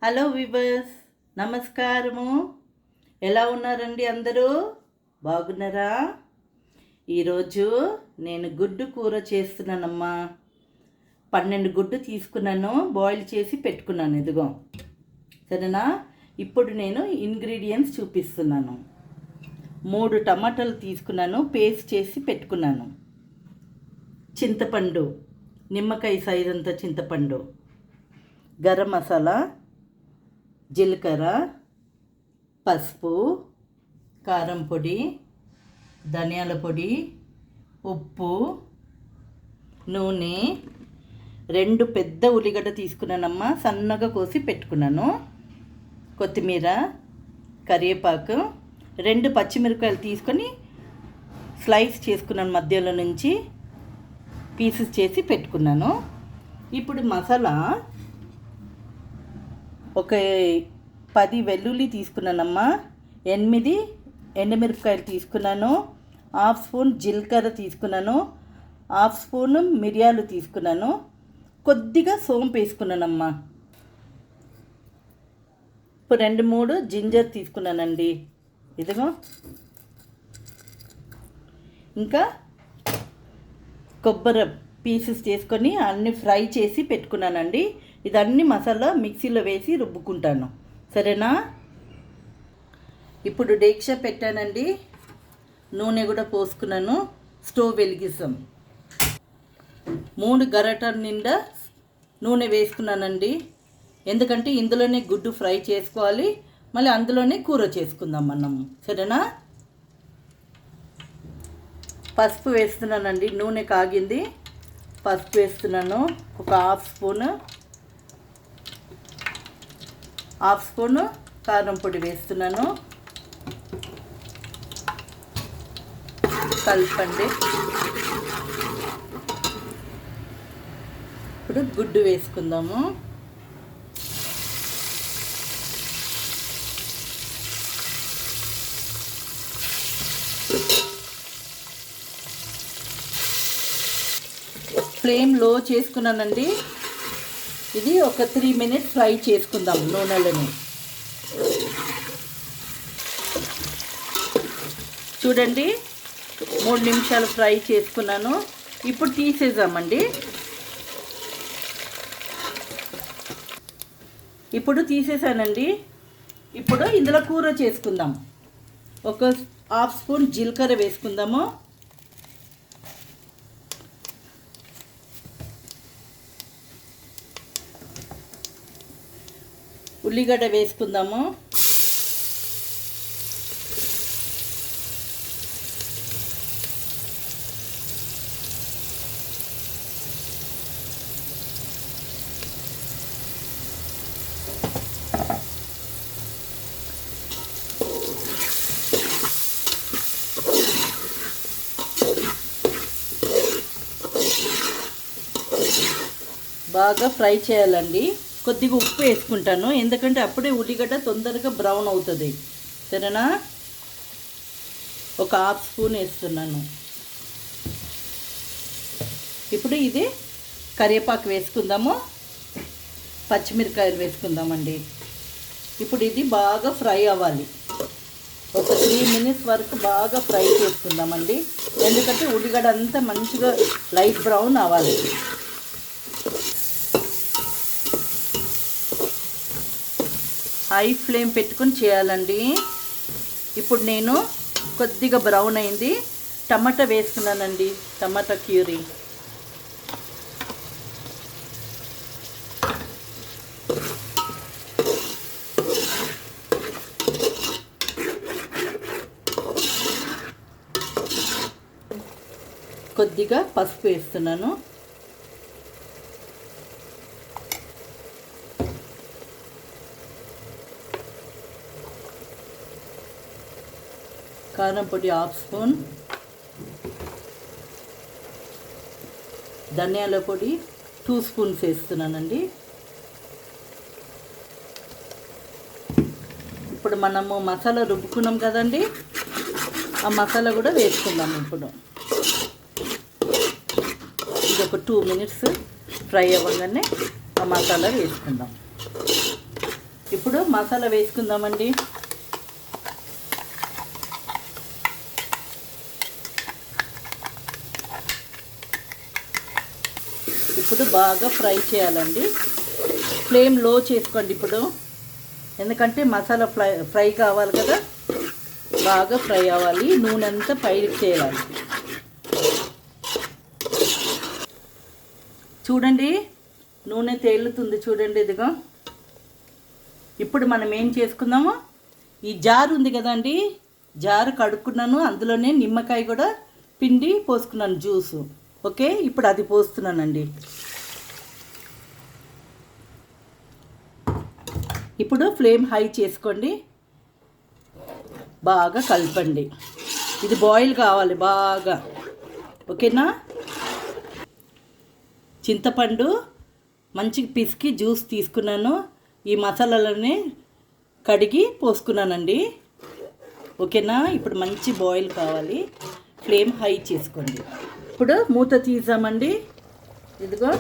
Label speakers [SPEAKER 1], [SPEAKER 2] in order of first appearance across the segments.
[SPEAKER 1] Hello viewers, నమస్కారము. ఎలా ఉన్నారండి అందరూ? బాగున్నారా? ఈరోజు నేను గుడ్డు కూర చేస్తున్నానమ్మా. 12 గుడ్డు తీసుకున్నాను, బాయిల్ చేసి పెట్టుకున్నాను. ఇదిగో సరేనా. ఇప్పుడు నేను ఇంగ్రీడియంట్స్ చూపిస్తున్నాను. 3 టమాటాలు తీసుకున్నాను, పేస్ట్ చేసి పెట్టుకున్నాను. చింతపండు, నిమ్మకాయ సైజ్ అంత చింతపండు, గరం మసాలా, జీలకర్ర, పసుపు, కారం పొడి, ధనియాల పొడి, ఉప్పు, నూనె, 2 పెద్ద ఉల్లిగడ్డ తీసుకున్నానమ్మా, సన్నగా కోసి పెట్టుకున్నాను. కొత్తిమీర, కరివేపాకు, 2 పచ్చిమిరపకాయలు తీసుకొని స్లైస్ చేసుకున్నాను, మధ్యలో నుంచి పీసెస్ చేసి పెట్టుకున్నాను. ఇప్పుడు మసాలా ఒక 10 వెల్లుల్లి తీసుకున్నానమ్మా, 8 ఎండుమిరపకాయలు తీసుకున్నాను, 1/2 స్పూన్ జీలకర్ర తీసుకున్నాను, 1/2 స్పూన్ మిరియాలు తీసుకున్నాను, కొద్దిగా సోంపు వేసుకున్నానమ్మా. ఇప్పుడు 2-3 జింజర్ తీసుకున్నానండి. ఇదిగో ఇంకా కొబ్బరి పీసెస్ చేసుకొని అన్నీ ఫ్రై చేసి పెట్టుకున్నానండి. ఇదన్నీ మసాలా మిక్సీలో వేసి రుబ్బుకుంటాను, సరేనా. ఇప్పుడు డేక్షా పెట్టానండి, నూనె కూడా పోసుకున్నాను. స్టవ్ వెలిగిస్తాం. 3 గరిటెల నిండా నూనె వేసుకున్నానండి, ఎందుకంటే ఇందులోనే గుడ్డు ఫ్రై చేసుకోవాలి, మళ్ళీ అందులోనే కూర చేసుకుందాం మనం, సరేనా. పసుపు వేస్తున్నానండి, నూనె కాగింది, పసుపు వేస్తున్నాను. ఒక 1/2 స్పూను కారం పొడి వేస్తున్నాను. కలపండి. ఇప్పుడు గుడ్డు వేసుకుందాము. ఫ్లేమ్ లో చేసుకున్నానండి. ఇది ఒక 3 మినిట్స్ ఫ్రై చేసుకుందాం నూనెలని. చూడండి, 3 నిమిషాలు ఫ్రై చేసుకున్నాను. ఇప్పుడు తీసేద్దామండి. ఇప్పుడు తీసేసానండి. ఇప్పుడు ఇందులో కూర చేసుకుందాం. ఒక 1/2 స్పూన్ జీలకర్ర వేసుకుందాము. ఉల్లిగడ్డ వేసుకుందాము. బాగా ఫ్రై చేయాలండి. కొద్దిగా ఉప్పు వేసుకుంటాను, ఎందుకంటే అప్పుడే ఉల్లిగడ్డ తొందరగా బ్రౌన్ అవుతుంది, సరేనా. ఒక 1/2 స్పూన్ వేస్తున్నాను. ఇప్పుడు ఇది కరివేపాకు వేసుకుందాము, పచ్చిమిరపకాయలు వేసుకుందామండి. ఇప్పుడు ఇది బాగా ఫ్రై అవ్వాలి. ఒక 3 మినిట్స్ వరకు బాగా ఫ్రై చేసుకుందామండి, ఎందుకంటే ఉల్లిగడ్డ అంతా మంచిగా లైట్ బ్రౌన్ అవ్వాలి. హై ఫ్లేమ్ పెట్టుకొని చేయాలండి. ఇప్పుడు నేను కొద్దిగా బ్రౌన్ అయింది, టమాటా వేసుకున్నానండి, టమాటా క్యూరీ. కొద్దిగా పసుపు వేస్తున్నాను. కారం పొడి 1/2 స్పూన్, ధనియాల పొడి 2 స్పూన్స్ వేస్తున్నానండి. ఇప్పుడు మనము మసాలా రుబ్బుకున్నాం కదండి, ఆ మసాలా కూడా వేసుకుందాం. ఇప్పుడు ఇది ఒక 2 మినిట్స్ ఫ్రై అవ్వగానే ఆ మసాలా వేసుకుందాం. మసాలా వేసుకుందామండి. ఇప్పుడు బాగా ఫ్రై చేయాలండి. ఫ్లేమ్ లో చేసుకోండి ఇప్పుడు, ఎందుకంటే మసాలా ఫ్రై కావాలి కదా, బాగా ఫ్రై అవ్వాలి. నూనె అంతా పైకి చేయాలి. చూడండి నూనె తేలుతుంది చూడండి, ఇదిగో. ఇప్పుడు మనం ఏం చేసుకుందాము, ఈ జారు ఉంది కదండి, జారు కడుక్కున్నాను, అందులోనే నిమ్మకాయ కూడా పిండి పోసుకున్నాను, జ్యూసు. ఓకే, ఇప్పుడు అది పోస్తున్నానండి. ఇప్పుడు ఫ్లేమ్ హై చేసుకోండి, బాగా కలపండి. ఇది బాయిల్ కావాలి బాగా, ఓకేనా. చింతపండు మంచిగా పిసికి జ్యూస్ తీసుకున్నాను, ఈ మసాలాలని కడిగి పోసుకున్నానండి, ఓకేనా. ఇప్పుడు మంచి బాయిల్ కావాలి, ఫ్లేమ్ హై చేసుకోండి. ఇప్పుడు మూత తీసామండి, ఇదిగో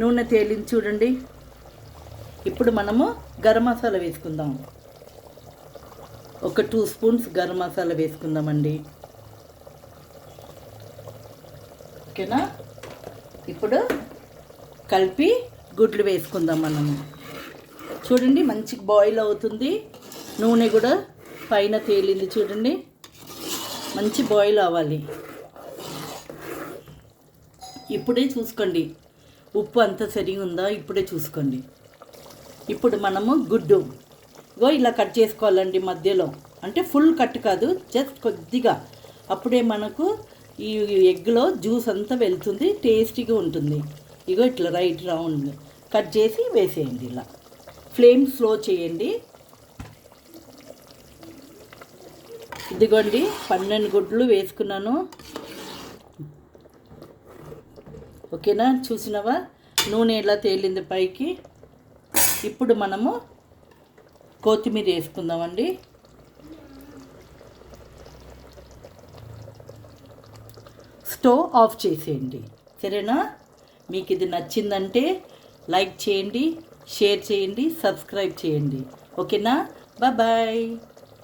[SPEAKER 1] నూనె తేలింది చూడండి. ఇప్పుడు మనము గరం మసాలా వేసుకుందాం. ఒక 2 స్పూన్స్ గరం మసాలా వేసుకుందామండి, ఓకేనా. ఇప్పుడు కలిపి గుడ్లు వేసుకుందాం మనము. చూడండి మంచి బాయిల్ అవుతుంది, నూనె కూడా పైన తేలింది చూడండి, మంచి బాయిల్ అవ్వాలి. ఇప్పుడే చూసుకోండి ఉప్పు అంతా సరిగా ఉందా, ఇప్పుడే చూసుకోండి. ఇప్పుడు మనము గుడ్డు ఇలా కట్ చేసుకోవాలండి మధ్యలో, అంటే ఫుల్ కట్ కాదు, జస్ట్ కొద్దిగా. అప్పుడే మనకు ఈ ఎగ్లో జ్యూస్ అంతా వెళ్తుంది, టేస్టీగా ఉంటుంది. ఇట్లా రైట్ రౌండ్ కట్ చేసి వేసేయండి. ఇలా ఫ్లేమ్ స్లో చేయండి. ఇదిగోండి 12 గుడ్లు వేసుకున్నాను, ఓకేనా. చూసినావా నూనె ఎలా తేలింది పైకి. ఇప్పుడు మనము కొత్తిమీర వేసుకుందామండి. స్టవ్ ఆఫ్ చేసేయండి, సరేనా. మీకు ఇది నచ్చిందంటే లైక్ చేయండి, షేర్ చేయండి, సబ్స్క్రైబ్ చేయండి, ఓకేనా. బాయ్.